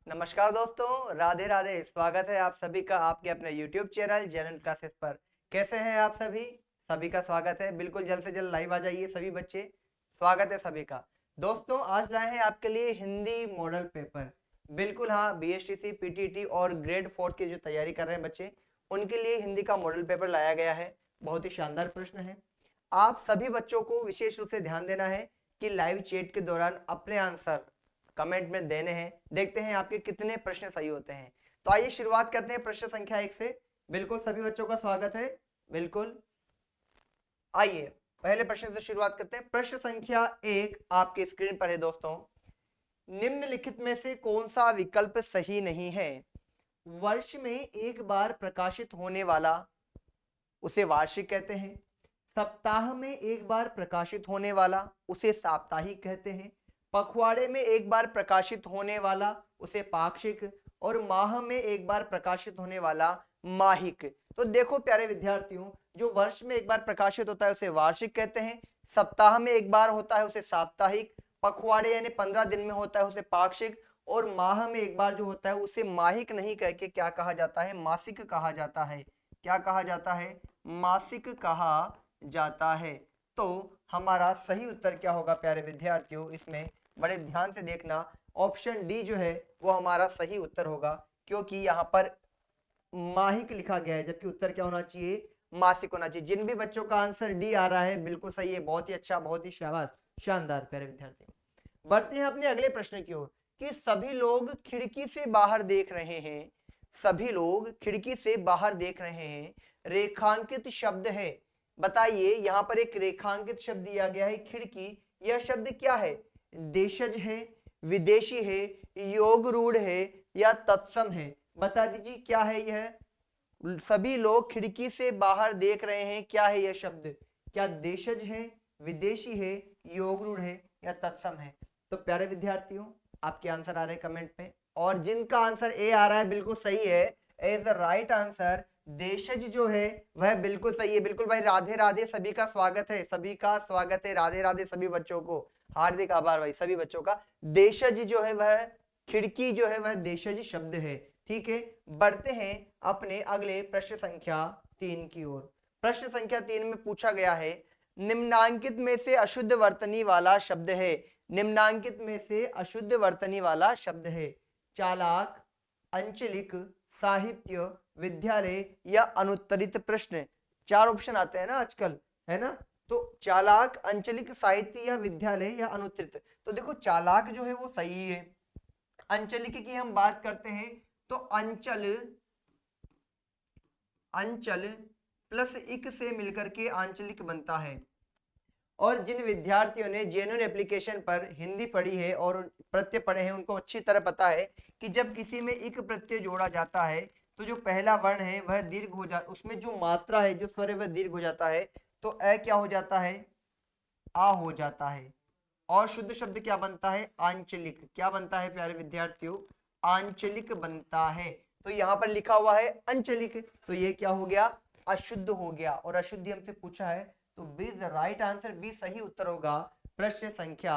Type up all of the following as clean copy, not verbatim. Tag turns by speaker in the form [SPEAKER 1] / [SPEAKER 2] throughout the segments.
[SPEAKER 1] नमस्कार दोस्तों, राधे राधे। स्वागत है आप सभी का आपके अपने YouTube चैनल जनरल क्लासेस पर। कैसे हैं आप सभी? सभी का स्वागत है। बिल्कुल जल्द से जल्द लाइव आ जाइए सभी बच्चे। स्वागत है सभी का। दोस्तों आज लाए हैं आपके लिए हिंदी मॉडल पेपर। बिल्कुल हाँ, BSTC, PTT और ग्रेड 4 की जो तैयारी कर रहे हैं बच्चे, उनके लिए हिंदी का मॉडल पेपर लाया गया है। बहुत ही शानदार प्रश्न है। आप सभी बच्चों को विशेष रूप से ध्यान देना है कि लाइव चैट के दौरान अपने आंसर कमेंट में देने हैं। देखते हैं आपके कितने प्रश्न सही होते हैं। तो आइए शुरुआत करते हैं प्रश्न संख्या 1 से। बिल्कुल सभी बच्चों का स्वागत है। बिल्कुल आइए पहले प्रश्न से शुरुआत करते हैं। प्रश्न संख्या 1 आपके स्क्रीन पर है दोस्तों। निम्नलिखित में से कौन सा विकल्प सही नहीं है? वर्ष में एक बार प्रकाशित होने वाला उसे वार्षिक कहते हैं। सप्ताह में एक बार प्रकाशित होने वाला उसे साप्ताहिक कहते हैं। पखवाड़े में एक बार प्रकाशित होने वाला उसे पाक्षिक और माह में एक बार प्रकाशित होने वाला माहिक। तो देखो प्यारे विद्यार्थियों, जो वर्ष में एक बार प्रकाशित होता है उसे वार्षिक कहते हैं, सप्ताह में एक बार होता है उसे साप्ताहिक, पखवाड़े यानी 15 दिन में होता है उसे पाक्षिक, और माह में एक बार जो होता है उसे माहिक नहीं कह के क्या कहा जाता है? मासिक कहा जाता है। क्या कहा जाता है? मासिक कहा जाता है। तो हमारा सही उत्तर क्या होगा प्यारे विद्यार्थियों? इसमें बड़े ध्यान से देखना, ऑप्शन डी जो है वो हमारा सही उत्तर होगा, क्योंकि यहाँ पर माहिक लिखा गया है, जबकि उत्तर क्या होना चाहिए? मासिक होना चाहिए। जिन भी बच्चों का आंसर डी आ रहा है बिल्कुल सही है, बहुत ही अच्छा, बहुत ही शाबाश, शानदार प्यारे विद्यार्थी। बढ़ते हैं अपने अगले प्रश्न की ओर कि सभी लोग खिड़की से बाहर देख रहे हैं। सभी लोग खिड़की से बाहर देख रहे हैं, रेखांकित शब्द है। बताइए, यहां पर एक रेखांकित शब्द दिया गया है खिड़की। यह शब्द क्या है? देशज है, विदेशी है, योग रूढ़ है या तत्सम है? बता दीजिए क्या है यह? सभी लोग खिड़की से बाहर देख रहे हैं, क्या है यह शब्द? क्या देशज है, विदेशी है, योग रूढ़ है या तत्सम है? तो प्यारे विद्यार्थियों, आपके आंसर आ रहे हैं कमेंट पे, और जिनका आंसर ए आ रहा है बिल्कुल सही है, एज द राइट आंसर देशज जो है वह बिल्कुल सही है। बिल्कुल भाई, राधे राधे, सभी का स्वागत है, सभी का स्वागत है, राधे राधे सभी बच्चों को, हार्दिक आभार भाई सभी बच्चों का। देशज जो है वह खिड़की जो है वह देशज शब्द है। ठीक है, बढ़ते हैं अपने अगले प्रश्न संख्या 3 की ओर। प्रश्न संख्या 3 में पूछा गया है, निम्नांकित में से अशुद्ध वर्तनी वाला शब्द है। निम्नांकित में से अशुद्ध वर्तनी वाला शब्द है। चालाक, अंचलिक, साहित्य, विद्यालय या अनुत्तरित प्रश्न। 4 ऑप्शन आते हैं ना आजकल, है ना? तो चालाक, अंचलिक, साहित्य या विद्यालय या अनुत्तरित। तो देखो चालाक जो है वो सही है। अंचलिक की हम बात करते हैं तो अंचल, अंचल प्लस इक से मिलकर के आंचलिक बनता है। और जिन विद्यार्थियों ने जेन्युइन एप्लीकेशन पर हिंदी पढ़ी है और प्रत्यय पढ़े हैं उनको अच्छी तरह पता है कि जब किसी में इक प्रत्यय जोड़ा जाता है तो जो पहला वर्ण है वह दीर्घ हो जाता, उसमें जो मात्रा है, जो स्वर है वह दीर्घ हो जाता है। तो अ क्या हो जाता है? आ हो जाता है। और शुद्ध शब्द क्या बनता है? आंचलिक। क्या बनता है प्यारे विद्यार्थियों? आंचलिक बनता है। तो यहाँ पर लिखा हुआ है अंचलिक, तो ये क्या हो गया? अशुद्ध हो गया। और अशुद्धि हमसे पूछा है, तो B is the right answer, B सही उत्तर होगा प्रश्न संख्या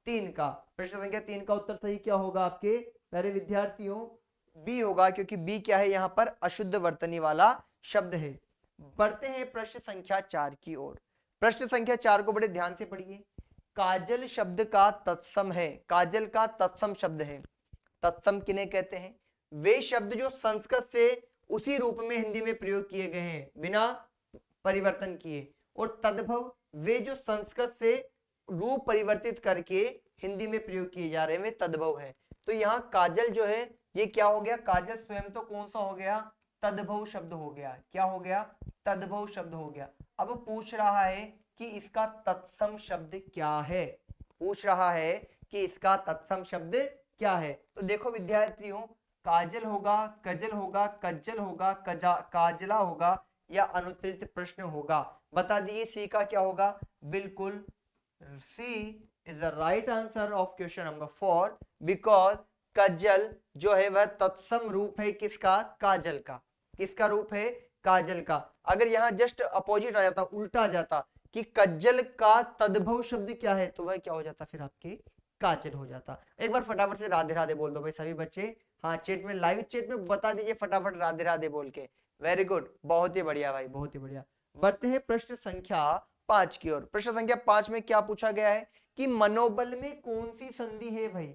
[SPEAKER 1] 3 का। प्रश्न संख्या 3 का उत्तर सही क्या होगा आपके प्यारे विद्यार्थियों? बी होगा, क्योंकि बी क्या है? यहाँ पर अशुद्ध वर्तनी वाला शब्द है। बढ़ते हैं प्रश्न संख्या 4 की ओर। प्रश्न संख्या 4 को बड़े ध्यान से पढ़िए। काजल शब्द का तत्सम है। काजल का तत्सम शब्द है। तत्सम किन्हें कहते हैं? वे शब्द जो संस्कृत से उसी रूप में हिंदी में प्रयोग किए गए हैं बिना परिवर्तन किए। और तद्भव वे जो संस्कृत से रूप परिवर्तित करके हिंदी में प्रयोग किए जा रहे हैं वे तद्भव है। तो यहाँ काजल जो है ये क्या हो गया? काजल स्वयं तो कौन सा हो गया? तद्भव शब्द हो गया। क्या हो गया? तद्भव शब्द हो गया। अब पूछ रहा है कि इसका तत्सम शब्द क्या है। पूछ रहा है कि इसका तत्सम शब्द क्या है। तो देखो विद्यार्थियों, काजल होगा, कजल होगा, कज्जल होगा, काजला होगा या अनुत्तरित प्रश्न होगा। बता दिए सी का क्या होगा? बिल्कुल C is the right answer of question number 4, because कज्जल जो है वह तत्सम रूप है किसका? काजल का। किसका रूप है? काजल का। अगर यहाँ जस्ट अपोजिट आ जाता, उल्टा आ जाता कि कज्जल का तद्भव शब्द क्या है, तो वह क्या हो जाता फिर आपके? काचल हो जाता। एक बार फटाफट से राधे राधे बोल दो भाई सभी बच्चे। हाँ चैट में, लाइव चैट में बता दीजिए फटाफट राधे राधे बोल के। वेरी गुड, बहुत ही बढ़िया भाई, बहुत ही बढ़िया। बढ़ते हैं प्रश्न संख्या 5 की ओर। प्रश्न संख्या 5 में क्या पूछा गया है कि मनोबल में कौन सी संधि है भाई।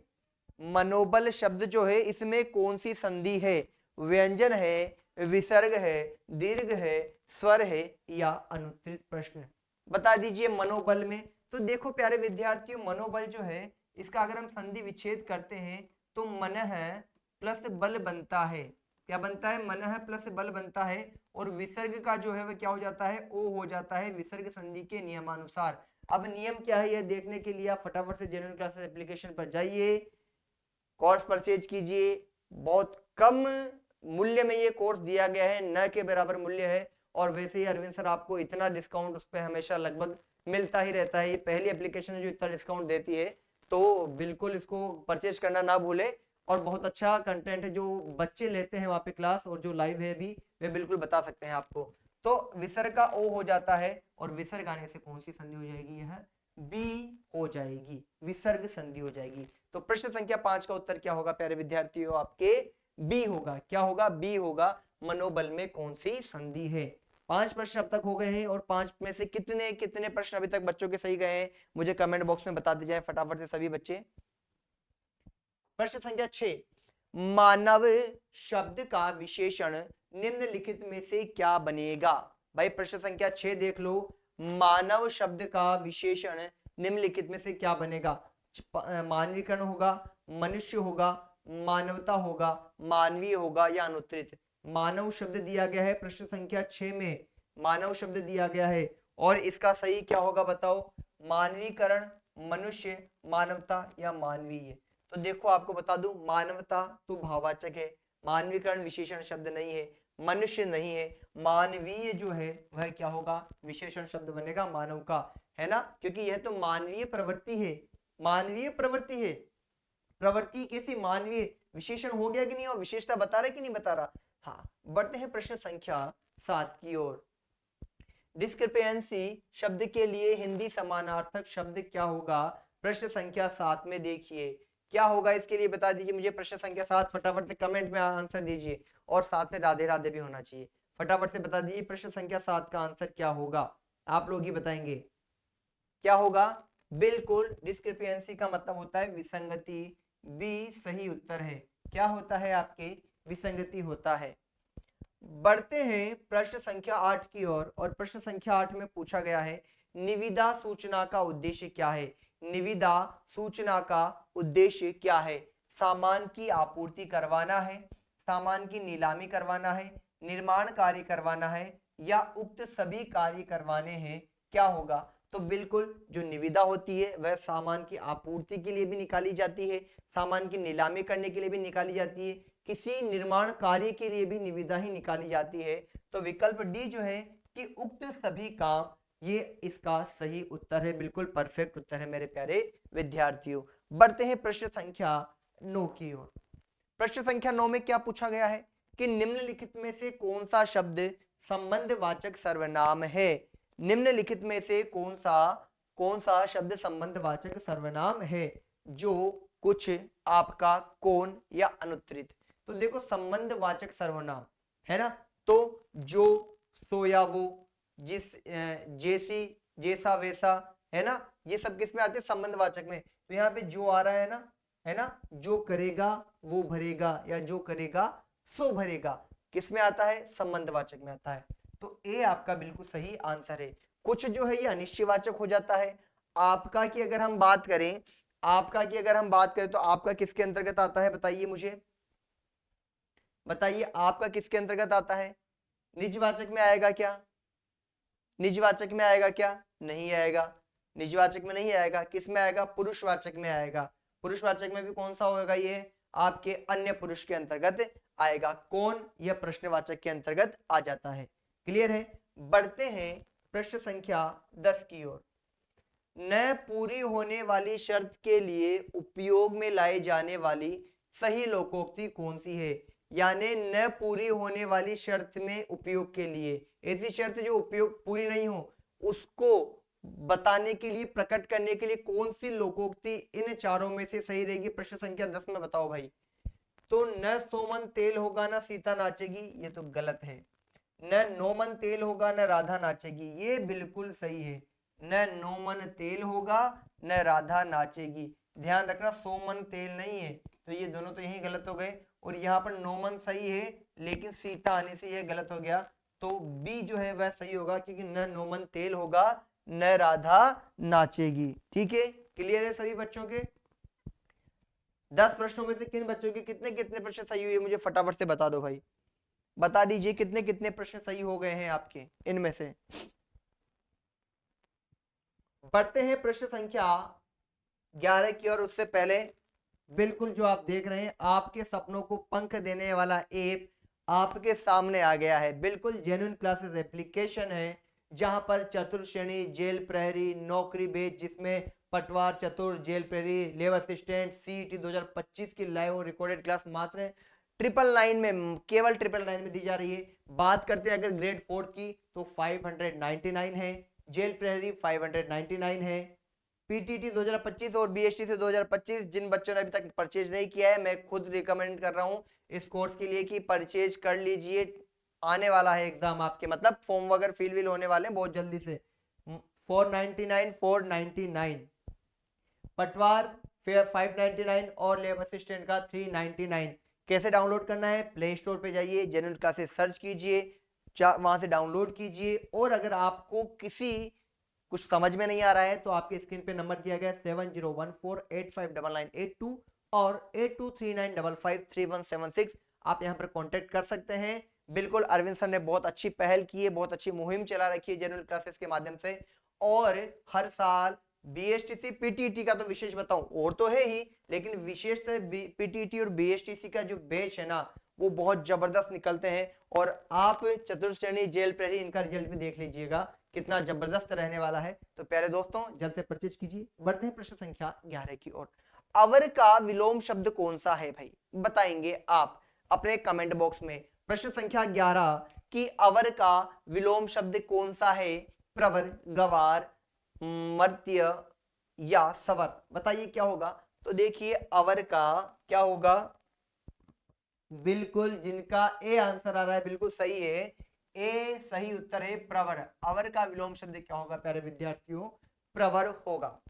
[SPEAKER 1] मनोबल शब्द जो है इसमें कौन सी संधि है? व्यंजन है, विसर्ग है, दीर्घ है, स्वर है या अनुत्तरित प्रश्न? बता दीजिए मनोबल में। तो देखो प्यारे विद्यार्थियों, मनोबल जो है इसका अगर हम संधि विच्छेद करते हैं तो मन है प्लस बल बनता है। क्या बनता है? मन है प्लस बल बनता है। और विसर्ग का जो है वह क्या हो जाता है? ओ हो जाता है विसर्ग संधि के नियमानुसार। अब नियम क्या है यह देखने के लिए आप फटाफट से जनरल क्लासेस एप्लीकेशन पर जाइए, कोर्स परचेज कीजिए। बहुत कम मूल्य में ये कोर्स दिया गया है, न के बराबर मूल्य है। और वैसे ही अरविंद सर आपको इतना डिस्काउंट उस पर हमेशा लगभग मिलता ही रहता है। ये पहली एप्लीकेशन है जो इतना डिस्काउंट देती है, तो बिल्कुल इसको परचेज करना ना भूले। और बहुत अच्छा कंटेंट है, जो बच्चे लेते हैं वहाँ पे क्लास और जो लाइव है भी, वे बिल्कुल बता सकते हैं आपको। तो विसर्ग का ओ हो जाता है और विसर्ग आने से कौन सी संधि हो जाएगी? यह बी हो जाएगी, विसर्ग संधि हो जाएगी। तो प्रश्न संख्या 5 का उत्तर क्या होगा प्यारे विद्यार्थियों? आपके बी होगा। क्या होगा? बी होगा। मनोबल में कौन सी संधि है? 5 प्रश्न अब तक हो गए हैं और 5 में से कितने कितने प्रश्न अभी तक बच्चों के सही गए हैं मुझे कमेंट बॉक्स में बता दीजिए फटाफट से सभी बच्चे। प्रश्न संख्या 6, मानव शब्द का विशेषण निम्नलिखित में से क्या बनेगा? भाई प्रश्न संख्या 6 देख लो, मानव शब्द का विशेषण निम्नलिखित में से क्या बनेगा? मानवीकरण होगा, मनुष्य होगा, मानवता होगा, मानवीय होगा या अनुत्तरित? मानव शब्द दिया गया है प्रश्न संख्या 6 में, मानव शब्द दिया गया है और इसका सही क्या होगा बताओ? मानवीकरण, मनुष्य, मानवता या मानवीय? तो देखो आपको बता दूं, मानवता तो भाववाचक है, मानवीकरण विशेषण शब्द नहीं है, मनुष्य नहीं है, मानवीय जो है वह क्या होगा? विशेषण शब्द बनेगा मानव का, है ना? क्योंकि यह तो मानवीय प्रवृत्ति है, मानवीय प्रवृत्ति है। प्रवृत्ति कैसी? मानवीय। विशेषण हो गया कि नहीं? और विशेषता बता रहा है कि नहीं बता रहा? हाँ, बढ़ते हैं प्रश्न संख्या 7 की ओर। डिस्क्रिपेंसी शब्द के लिए हिंदी समानार्थक शब्द क्या होगा? प्रश्न संख्या 7 में देखिए क्या होगा, इसके लिए बता दीजिए मुझे। प्रश्न संख्या 7 फटाफट से कमेंट में आंसर दीजिए और साथ में राधे राधे भी होना चाहिए। फटाफट से बता दीजिए प्रश्न संख्या 7 का आंसर क्या होगा? आप लोग ही बताएंगे क्या होगा। बिल्कुल, डिस्क्रिपेंसी का मतलब होता है विसंगति। बी सही उत्तर है। क्या होता है आपके? विसंगति होता है। बढ़ते हैं प्रश्न संख्या 8 की ओर और प्रश्न संख्या 8 में पूछा गया है निविदा सूचना का उद्देश्य क्या है? निविदा सूचना का उद्देश्य क्या है? सामान की आपूर्ति करवाना है, सामान की नीलामी करवाना है, निर्माण कार्य करवाना है या उक्त सभी कार्य करवाने हैं? क्या होगा? तो बिल्कुल जो निविदा होती है वह सामान की आपूर्ति के लिए भी निकाली जाती है, सामान की नीलामी करने के लिए भी निकाली जाती है, किसी निर्माण कार्य के लिए भी निविदा ही निकाली जाती है। तो विकल्प डी जो है कि उक्त सभी काम, ये इसका सही उत्तर है। बिल्कुल परफेक्ट उत्तर है मेरे प्यारे विद्यार्थियों। बढ़ते हैं प्रश्न संख्या 9 की ओर। प्रश्न संख्या 9 में क्या पूछा गया है कि निम्नलिखित में से कौन सा शब्द संबंधवाचक सर्वनाम है? निम्नलिखित में से कौन सा शब्द संबंधवाचक सर्वनाम है? जो, कुछ, आपका, कौन या अनुत्तरित? तो देखो संबंधवाचक सर्वनाम है ना, तो जो, सो या वो, जिस, जैसी, जैसा, वैसा, है ना, ये सब किस में आते हैं? संबंधवाचक में। तो यहाँ पे जो आ रहा है ना, है ना, जो करेगा वो भरेगा या जो करेगा सो भरेगा, किस में आता है? संबंधवाचक में आता है। तो ए आपका बिल्कुल सही आंसर है। कुछ जो है ये अनिश्चयवाचक हो जाता है। आपका की अगर हम बात करें, आपका की अगर हम बात करें तो आपका किसके अंतर्गत आता है बताइए मुझे, बताइए आपका किसके अंतर्गत आता है? निजवाचक में आएगा क्या? निजवाचक में आएगा क्या? नहीं आएगा, निजवाचक में नहीं आएगा। किस में आएगा? पुरुषवाचक में आएगा। पुरुषवाचक में भी कौन सा होगा? ये आपके अन्य पुरुष के अंतर्गत आएगा। कौन? यह प्रश्नवाचक के अंतर्गत आ जाता है। क्लियर है? बढ़ते हैं प्रश्न संख्या 10 की ओर। न पूरी होने वाली शर्त के लिए उपयोग में लाई जाने वाली सही लोकोक्ति कौन सी है? यानी न पूरी होने वाली शर्त में उपयोग के लिए, ऐसी शर्त जो उपयोग पूरी नहीं हो उसको बताने के लिए, प्रकट करने के लिए कौन सी लोकोक्ति इन चारों में से सही रहेगी? प्रश्न संख्या 10 में बताओ भाई। तो न सोमन तेल होगा न सीता नाचेगी, ये तो गलत है। न नोमन तेल होगा न राधा नाचेगी, ये बिल्कुल सही है। न नोमन तेल होगा न राधा नाचेगी, ध्यान रखना सोमन तेल नहीं है, तो ये दोनों तो यही गलत हो गए। और यहाँ पर नोमन सही है लेकिन सीता आने से ये गलत हो गया, तो बी जो है वह सही होगा, क्योंकि न नोमन तेल होगा न राधा नाचेगी। ठीक है, क्लियर है सभी बच्चों के? 10 प्रश्नों में से किन बच्चों के कितने कितने प्रश्न सही हुए मुझे फटाफट से बता दो भाई, बता दीजिए कितने कितने प्रश्न सही हो गए हैं आपके इनमें से। बढ़ते हैं प्रश्न संख्या 11 की ओर। उससे पहले बिल्कुल जो आप देख रहे हैं आपके सपनों को पंख देने वाला ऐप आपके सामने आ गया है। बिल्कुल जेन्युइन क्लासेस एप्लीकेशन है, जहां पर चतुर्श्रेणी, जेल प्रहरी, नौकरी बेच, जिसमें पटवार, चतुर, जेल प्रहरी, लेबर असिस्टेंट, सीईटी 2025 की लाइव और रिकॉर्डेड क्लास मात्र 999 में, केवल 999 में दी जा रही है। बात करते हैं अगर ग्रेड 4 की तो 599 है, जेल प्रहरी 599 है, पीटीटी 2025 और बीएसटी से 2025। जिन बच्चों ने अभी तक परचेज नहीं किया है, मैं खुद रिकमेंड कर रहा हूं इस कोर्स के लिए कि परचेज कर लीजिए, आने वाला है एग्जाम आपके, मतलब फॉर्म वगैरह फिल विल होने वाले बहुत जल्दी से। 499 पटवार 599 और लेबर असिस्टेंट का 399। कैसे डाउनलोड करना है? प्ले स्टोर पे जाइए, जेन्युइन क्लासेस सर्च कीजिए, वहां से डाउनलोड कीजिए। और अगर आपको किसी कुछ समझ में नहीं आ रहा है तो आपके स्क्रीन पे नंबर दिया गया 7014859982 और 8239553176, आप यहां पर कांटेक्ट कर सकते हैं। बिल्कुल अरविंद सर ने बहुत अच्छी पहल की है, बहुत अच्छी मुहिम चला रखी है जेन्युइन क्लासेस के माध्यम से। और हर साल बीएसटीसी पीटीटी का तो विशेष बताऊं और तो है ही, लेकिन विशेषतः पीटीटी और बीएसटीसी का जो बैच है ना वो बहुत जबरदस्त निकलते हैं। और आप चतुर्श्रेणी, जेल प्रहरी, इनका रिजल्ट भी देख लीजिएगा कितना जबरदस्त रहने वाला है। तो प्यारे दोस्तों जल्द से परचेज कीजिए। बढ़ते हैं प्रश्न संख्या 11 की ओर। अवर का विलोम शब्द कौन सा है भाई? बताएंगे आप अपने कमेंट बॉक्स में। प्रश्न संख्या 11 कि अवर का विलोम शब्द कौन सा है? प्रवर, गवार, मर्त्य या सवर, बताइए क्या होगा? तो देखिए अवर का क्या होगा, बिल्कुल जिनका ए आंसर आ रहा है बिल्कुल सही है, ए सही उत्तर है प्रवर। अवर का विलोम शब्द क्या होगा प्यारे विद्यार्थियों? प्रवर होगा।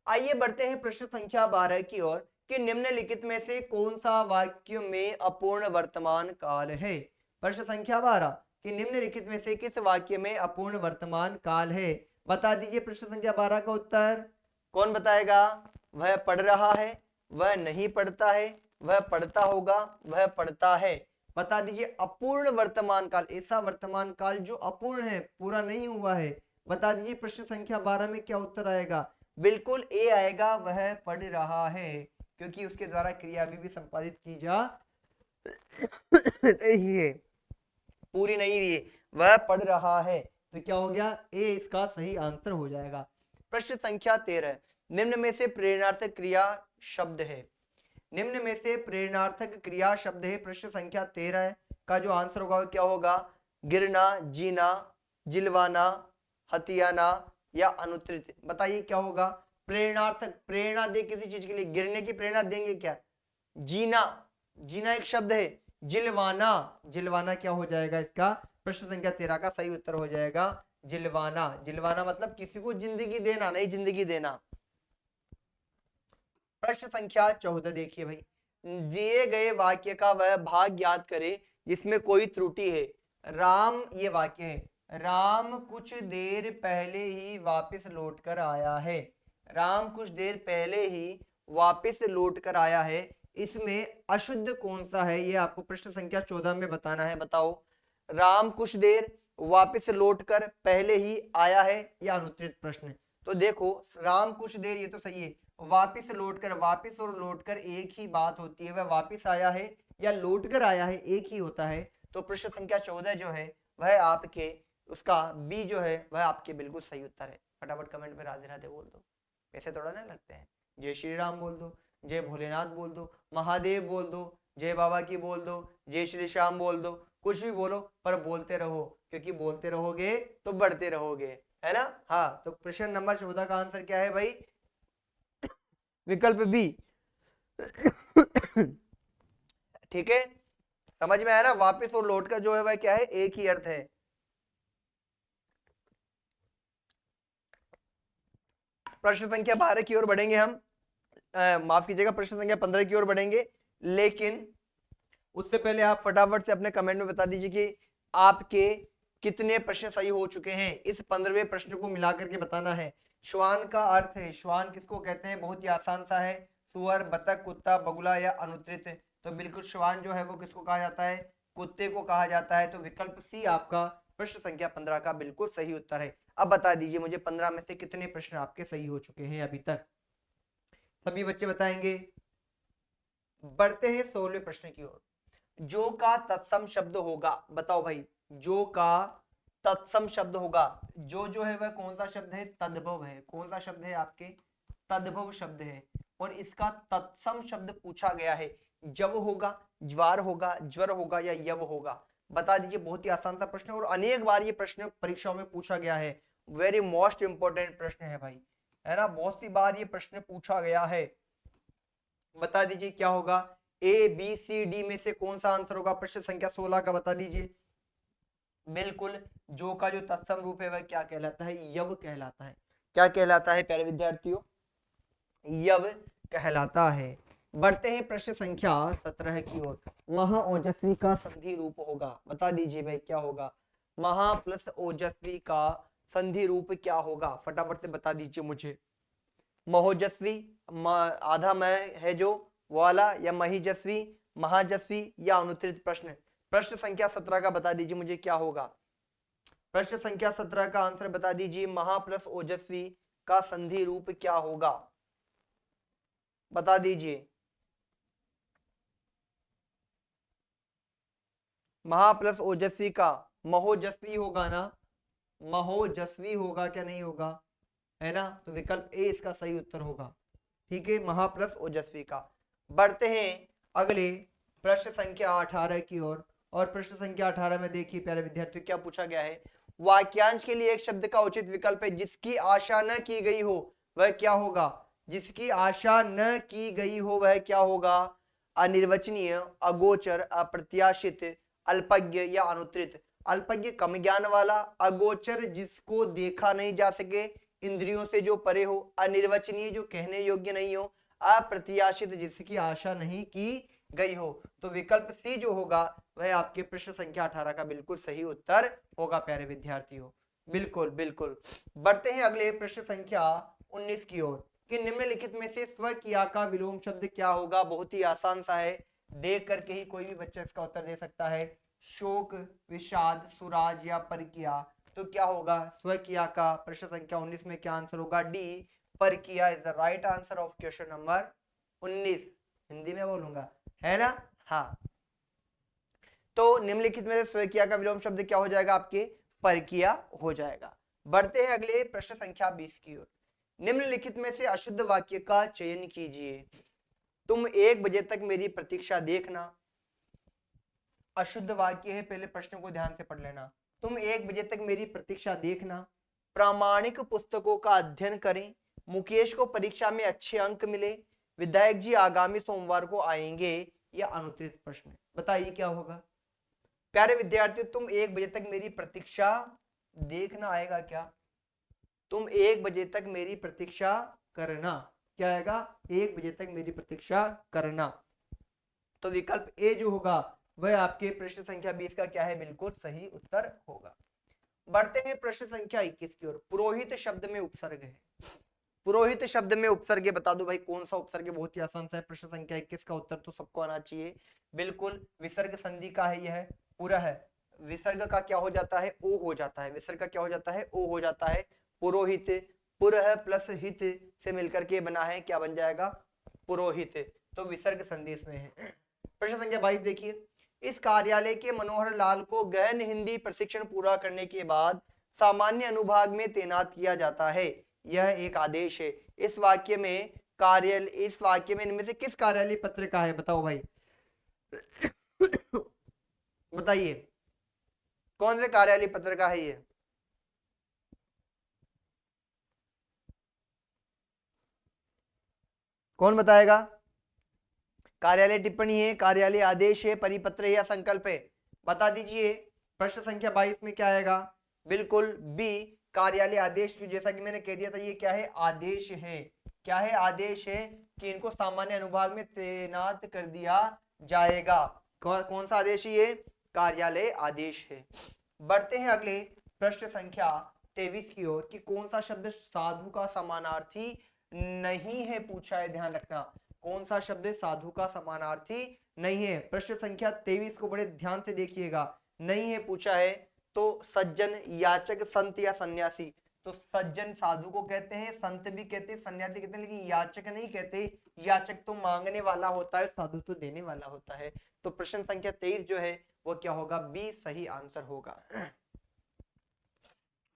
[SPEAKER 1] आइए बढ़ते हैं प्रश्न संख्या 12 की ओर कि निम्नलिखित में से कौन सा वाक्य में अपूर्ण वर्तमान काल है? प्रश्न संख्या 12 कि निम्नलिखित में से किस वाक्य में अपूर्ण वर्तमान काल है? बता दीजिए प्रश्न संख्या 12 का उत्तर। कौन बताएगा? वह पढ़ रहा है, वह नहीं पढ़ता है, वह पढ़ता होगा, वह पढ़ता है। बता दीजिए अपूर्ण वर्तमान काल, ऐसा वर्तमान काल जो अपूर्ण है, पूरा नहीं हुआ है। बता दीजिए प्रश्न संख्या 12 में क्या उत्तर आएगा? बिल्कुल ए आएगा, वह पढ़ रहा है, क्योंकि उसके द्वारा क्रिया भी संपादित की जा रही है, पूरी नहीं हुई है, वह पढ़ रहा है। तो क्या हो गया? ए इसका सही आंसर हो जाएगा। प्रश्न संख्या 13 निम्न में से प्रेरणार्थक क्रिया शब्द है? निम्न में से प्रेरणार्थक क्रिया शब्द है। प्रश्न संख्या 13 का जो आंसर होगा क्या होगा? गिरना, जीना, जिलवाना, हथियाना या अनुत्तरित, बताइए क्या होगा? प्रेरणार्थक, प्रेरणा दे किसी चीज के लिए, गिरने की प्रेरणा देंगे क्या? जीना, जीना एक शब्द है। जिलवाना, जिलवाना क्या हो जाएगा इसका? प्रश्न संख्या 13 का सही उत्तर हो जाएगा जिलवाना। जिलवाना मतलब किसी को जिंदगी देना, नहीं जिंदगी देना। प्रश्न संख्या 14 देखिए भाई, दिए गए वाक्य का वह भाग याद करे जिसमें कोई त्रुटि है। राम, ये वाक्य है, राम कुछ देर पहले ही वापस लौट कर आया है। राम कुछ देर पहले ही वापस लौट कर आया है, इसमें अशुद्ध कौन सा है ये आपको प्रश्न संख्या 14 में बताना है। बताओ, राम कुछ देर वापस लौट कर पहले ही आया है या अनुत्तरित प्रश्न? तो देखो राम कुछ देर, ये तो सही है, वापिस लौट कर, वापिस और लौट कर एक ही बात होती है, वह वापिस आया है या लौट कर आया है, एक ही होता है। तो प्रश्न संख्या 14 जो है वह आपके, उसका बी जो है वह आपके बिल्कुल सही उत्तर है। फटाफट कमेंट में राधे राधे बोल दो, ऐसे थोड़ा ना लगते हैं। जय श्री राम बोल दो, जय भोलेनाथ बोल दो, महादेव बोल दो, जय बाबा की बोल दो, जय श्री श्याम बोल दो, कुछ भी बोलो पर बोलते रहो, क्योंकि बोलते रहोगे तो बढ़ते रहोगे, है ना। हाँ, तो प्रश्न नंबर 14 का आंसर क्या है भाई? विकल्प बी। ठीक है, समझ में आया ना। वापस और लौट कर जो है वह क्या है, एक ही अर्थ है। प्रश्न संख्या 12 की ओर बढ़ेंगे हम, माफ कीजिएगा, प्रश्न संख्या 15 की ओर बढ़ेंगे। लेकिन उससे पहले आप फटाफट से अपने कमेंट में बता दीजिए कि आपके कितने प्रश्न सही हो चुके हैं। इस 15वें प्रश्न को मिलाकर के बताना है। श्वान का अर्थ है, श्वान किसको कहते हैं? बहुत ही आसान सा है, सुअर, बतख, कुत्ता, बगुला या अनुत्रित। तो बिल्कुल श्वान जो है वो किसको कहा जाता है? कुत्ते को कहा जाता है। तो विकल्प सी आपका प्रश्न संख्या 15 का बिल्कुल सही उत्तर है। अब बता दीजिए मुझे 15 में से कितने प्रश्न आपके सही हो चुके हैं अभी तक? सभी बच्चे बताएंगे। बढ़ते हैं 16वें प्रश्न की ओर। जो का तत्सम शब्द होगा, बताओ भाई, जो का तत्सम शब्द होगा। जो है वह कौन सा शब्द है? तद्भव है। कौन सा शब्द है आपके? तद्भव शब्द है। और इसका तत्सम शब्द पूछा गया है। जव होगा, ज्वार होगा, ज्वर होगा या यव होगा? बता दीजिए। बहुत ही आसान सा प्रश्न और अनेक बार ये प्रश्न परीक्षाओं में पूछा गया है। वेरी मोस्ट इंपॉर्टेंट प्रश्न है भाई, है ना। बहुत सी बार ये प्रश्न पूछा गया है। बता दीजिए क्या होगा? ए बी सी डी में से कौन सा आंसर होगा प्रश्न संख्या 16 का? बता दीजिए। बिल्कुल, जो का जो तत्सम रूप है वह क्या कहलाता है? यव कहलाता है। क्या कहलाता है प्यारे विद्यार्थियों? यव कहलाता है। बढ़ते हैं प्रश्न संख्या 17 की ओर। महा ओजस्वी का संधि रूप होगा, बता दीजिए भाई क्या होगा? महा प्लस ओजस्वी का संधि रूप क्या होगा? फटाफट से बता दीजिए मुझे। महोजस्वी, आधा मैं है जो वाला, या महिजस्वी, महाजस्वी या अनुत्तरित? प्रश्न प्रश्न संख्या 17 का बता दीजिए मुझे क्या होगा? प्रश्न संख्या 17 का आंसर बता दीजिए। महा प्लस ओजस्वी का संधि रूप क्या होगा? बता दीजिए। महा प्लस ओजस्वी का महोजस्वी होगा ना? महोजस्वी होगा क्या नहीं होगा? है ना। तो विकल्प ए इसका सही उत्तर होगा। ठीक है, महा प्लस ओजस्वी का। बढ़ते हैं अगले प्रश्न संख्या 18 की ओर। और प्रश्न संख्या 18 में देखिए प्यारे विद्यार्थियों क्या पूछा गया है। वाक्यांश के लिए एक शब्द का उचित विकल्प है। जिसकी आशा न की गई हो वह क्या होगा? जिसकी आशा न की गई हो वह क्या होगा? अनिर्वचनीय, अगोचर, अप्रत्याशित, अल्पज्ञ या अनुत्तरित? अल्पज्ञ कम ज्ञान वाला, अगोचर जिसको देखा नहीं जा सके, इंद्रियों से जो परे हो, अनिर्वचनीय जो कहने योग्य नहीं हो, अप्रत्याशित जिसकी आशा नहीं की गई हो। तो विकल्प सी जो होगा वह आपके प्रश्न संख्या 18 का बिल्कुल सही उत्तर होगा प्यारे विद्यार्थियों। बिल्कुल बिल्कुल। बढ़ते हैं अगले प्रश्न संख्या 19 की ओर कि निम्नलिखित में से स्व क्रिया का विलोम शब्द क्या होगा? बहुत ही आसान सा है, देख करके ही कोई भी बच्चा इसका उत्तर दे सकता है। शोक, विषाद, सुराज या परकिया? तो क्या होगा स्व क्रिया का? प्रश्न संख्या 19 में क्या आंसर होगा? डी, परकिया is the right answer of question number 19। Hindi में बोलूंगा, है ना। हाँ, तो निम्नलिखित में से स्व क्रिया का विलोम शब्द क्या हो जाएगा? आपके परकिया हो जाएगा। बढ़ते हैं अगले प्रश्न संख्या 20 की ओर। निम्नलिखित में से अशुद्ध वाक्य का चयन कीजिए। तुम 1 बजे तक मेरी प्रतीक्षा देखना। अशुद्ध वाक्य है, पहले प्रश्न को ध्यान से पढ़ लेना। तुम 1 बजे तक मेरी प्रतीक्षा देखना, प्रामाणिक पुस्तकों का अध्ययन करें, मुकेश को परीक्षा में अच्छे अंक मिले, विधायक जी आगामी सोमवार को आएंगे या अनुत्तरित? प्रश्न बताइए क्या होगा प्यारे विद्यार्थियों? तुम 1 बजे तक मेरी प्रतीक्षा देखना आएगा क्या? तुम 1 बजे तक मेरी प्रतीक्षा करना, क्या आएगा? 1 बजे तक मेरी प्रतीक्षा करना। तो विकल्प ए जो होगा वह आपके प्रश्न संख्या 20 का क्या है? बिल्कुल सही उत्तर होगा। बढ़ते हैं प्रश्न संख्या 21 की ओर। पुरोहित शब्द में उपसर्ग है। पुरोहित शब्द में उपसर्ग बता दो भाई कौन सा उपसर्ग? बहुत ही आसान सा है। प्रश्न संख्या 21 का उत्तर तो सबको आना चाहिए। बिल्कुल विसर्ग संधि का है यह। पूरा है, विसर्ग का क्या हो जाता है? ओ हो जाता है। विसर्ग का क्या हो जाता है? ओ हो जाता है। पुरोहित, पुरह प्लस हित से मिलकर के बना है, क्या बन जाएगा? पुरोहित। तो विसर्ग संधि इसमें है। प्रश्न संख्या 22 देखिए। इस कार्यालय के मनोहर लाल को गहन हिंदी प्रशिक्षण पूरा करने के बाद सामान्य अनुभाग में तैनात किया जाता है। यह एक आदेश है। इस वाक्य में इनमें से किस कार्यालय पत्र का है? बताओ भाई। बताइए कौन से कार्यालय पत्र का है ये? कौन बताएगा? कार्यालय टिप्पणी है, कार्यालय आदेश है, परिपत्र है या संकल्प है? बता दीजिए। प्रश्न संख्या 22 में क्या आएगा? बिल्कुल बी, कार्यालय आदेश, की जैसा कि मैंने कह दिया था ये क्या है? आदेश है। क्या है? आदेश है कि इनको सामान्य अनुभाग में तैनात कर दिया जाएगा। कौन सा आदेश है ये? कार्यालय आदेश है। बढ़ते हैं अगले प्रश्न संख्या 23 की ओर कि कौन सा शब्द साधु का समानार्थी नहीं है, पूछा है, ध्यान रखना। कौन सा शब्द साधु का समानार्थी नहीं है? प्रश्न संख्या 23 को बड़े ध्यान से देखिएगा। नहीं है पूछा है तो सज्जन, याचक, संत या सन्यासी। तो सज्जन साधु को कहते हैं, संत भी कहते हैं, सन्यासी कहते हैं, लेकिन याचक नहीं कहते। याचक तो मांगने वाला होता है, साधु तो देने वाला होता है। तो प्रश्न संख्या 23 जो है वो क्या होगा? बी सही आंसर होगा।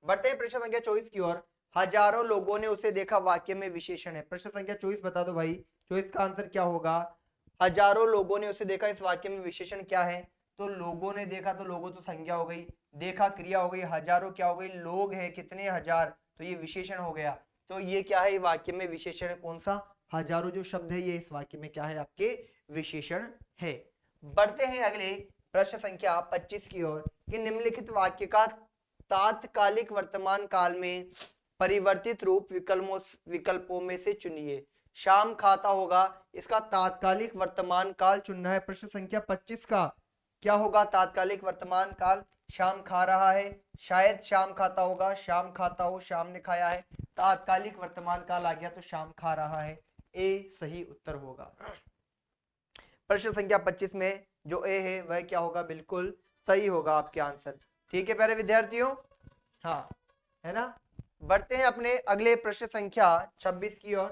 [SPEAKER 1] बढ़ते हैं प्रश्न संख्या 24 की ओर। हजारों लोगों ने उसे देखा वाक्य में विशेषण है। प्रश्न संख्या 24 बता दो भाई, 24 का आंसर क्या होगा? हजारों लोगों ने उसे देखा, इस वाक्य में विशेषण क्या है? तो लोगों ने देखा, तो लोगों तो संज्ञा हो गई, देखा क्रिया हो गई, हजारों क्या हो गई? लोग है, कितने? हजार, तो ये विशेषण हो गया। तो ये क्या है? वाक्य में विशेषण है। कौन सा? हजारों जो शब्द है ये इस वाक्य में क्या है? आपके विशेषण है। बढ़ते हैं अगले प्रश्न संख्या 25 की ओर कि निम्नलिखित वाक्य का तात्कालिक वर्तमान काल में परिवर्तित रूप विकल्पों में से चुनिए। शाम खाता होगा, इसका तात्कालिक वर्तमान काल चुनना है। प्रश्न संख्या 25 का क्या होगा? तात्कालिक वर्तमान काल। शाम खा रहा है, शायद शाम खाता होगा, शाम खाता हो, शाम ने खाया है, तात्कालिक वर्तमान काल आ गया तो शाम खा रहा है। ए सही उत्तर होगा। प्रश्न संख्या 25 में जो ए है वह क्या होगा? बिल्कुल सही होगा आपके आंसर। ठीक है प्यारे विद्यार्थियों, हाँ, है ना। बढ़ते हैं अपने अगले प्रश्न संख्या 26 की ओर।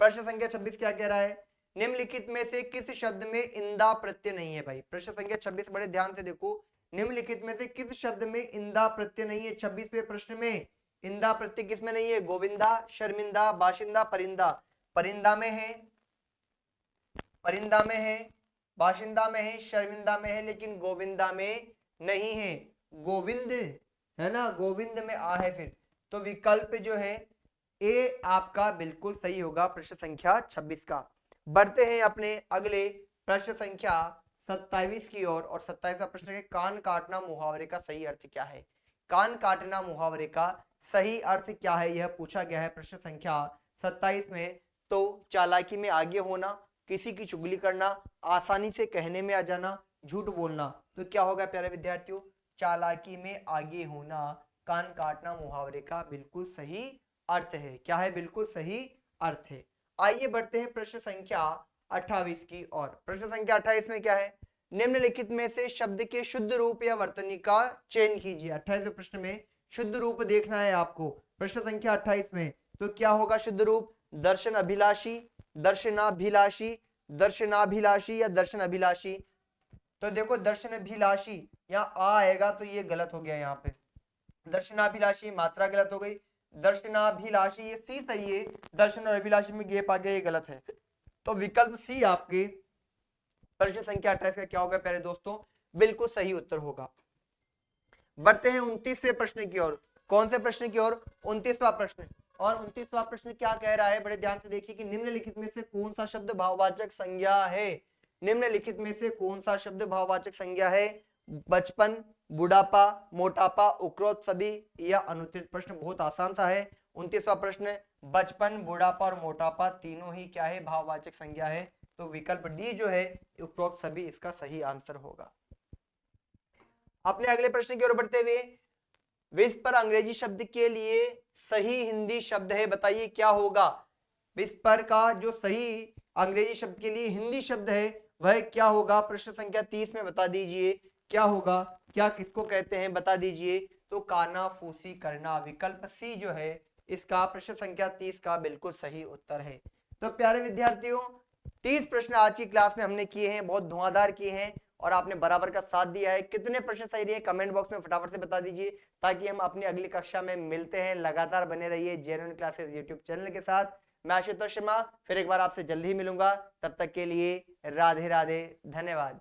[SPEAKER 1] प्रश्न संख्या 26 क्या कह रहा है? निम्नलिखित में से किस शब्द में इंदा प्रत्यय नहीं है? भाई प्रश्न संख्या 26 बड़े ध्यान से देखो। निम्नलिखित में से किस शब्द में इंदा प्रत्यय नहीं है? 26वें प्रश्न में इंदा प्रत्यय किस में नहीं है? गोविंदा, शर्मिंदा, बाशिंदा, परिंदा। परिंदा में है, परिंदा में है, बाशिंदा में है, शर्मिंदा में है, लेकिन गोविंदा में नहीं है। गोविंद है ना, गोविंद में आ है फिर। तो विकल्प जो है ए आपका बिल्कुल सही होगा प्रश्न संख्या 26 का। बढ़ते हैं अपने अगले प्रश्न संख्या 27 की ओर और 27वां प्रश्न है कान काटना मुहावरे का सही अर्थ क्या है? कान काटना मुहावरे का सही अर्थ क्या है यह पूछा गया है प्रश्न संख्या 27 में। तो चालाकी में आगे होना, किसी की चुगली करना, आसानी से कहने में आ जाना, झूठ बोलना। तो क्या होगा प्यारे विद्यार्थियों? चालाकी में आगे होना कान काटना मुहावरे का बिल्कुल सही अर्थ है। क्या है? बिल्कुल सही अर्थ है। आइए बढ़ते हैं प्रश्न संख्या 28 की ओर। प्रश्न संख्या 28 में क्या है? निम्नलिखित में से शब्द के शुद्ध रूप या वर्तनी का चयन कीजिए। 28वें प्रश्न में शुद्ध रूप देखना है आपको। प्रश्न संख्या 28 में तो क्या होगा शुद्ध रूप? दर्शन अभिलाषी, दर्शनाभिलाषी, दर्शनाभिलाषी या दर्शन अभिलाषी। तो देखो दर्शनाभिलाषी यहाँ आ आएगा तो ये गलत हो गया। यहाँ पे दर्शनाभिलाषी मात्रा गलत हो गई। दर्शनाभिलाषी ये सी सही है, दर्शन और अभिलाषी में गेप आ गया, ये गलत है। तो विकल्प सी आपके प्रश्न संख्या 28 का क्या होगा प्यारे दोस्तों? बिल्कुल सही उत्तर होगा। बढ़ते हैं 29वें प्रश्न की ओर। कौन से प्रश्न की ओर? 29वां प्रश्न। और 29वां प्रश्न क्या कह रहा है? बड़े ध्यान से देखिए कि निम्नलिखित में से कौन सा शब्द भाववाचक संज्ञा है? निम्नलिखित में से कौन सा शब्द भाववाचक संज्ञा है? बचपन, बुढ़ापा, मोटापा, उपरोक्त सभी या अनुत्तरित। प्रश्न बहुत आसान सा है। 29वां प्रश्न, बचपन, बुढ़ापा और मोटापा तीनों ही क्या है? भाववाचक संज्ञा है। तो विकल्प डी जो है उपरोक्त सभी इसका सही आंसर होगा। अपने अगले प्रश्न की ओर बढ़ते हुए विस्पर अंग्रेजी शब्द के लिए सही हिंदी शब्द है, बताइए क्या होगा? विस्पर का जो सही अंग्रेजी शब्द के लिए हिंदी शब्द है वह क्या होगा? प्रश्न संख्या 30 में बता दीजिए क्या होगा, क्या किसको कहते हैं बता दीजिए। तो कानाफूसी करना, विकल्प सी जो है इसका प्रश्न संख्या 30 का बिल्कुल सही उत्तर है। तो प्यारे विद्यार्थियों 30 प्रश्न आज की क्लास में हमने किए हैं, बहुत धुआंधार किए हैं और आपने बराबर का साथ दिया है। कितने प्रश्न सही रहे कमेंट बॉक्स में फटाफट से बता दीजिए ताकि हम अपनी अगली कक्षा में मिलते हैं। लगातार बने रहिए जेएनएन क्लासेस यूट्यूब चैनल के साथ। मैं आशुतोष शर्मा फिर एक बार आपसे जल्दी ही मिलूंगा, तब तक के लिए राधे राधे, धन्यवाद।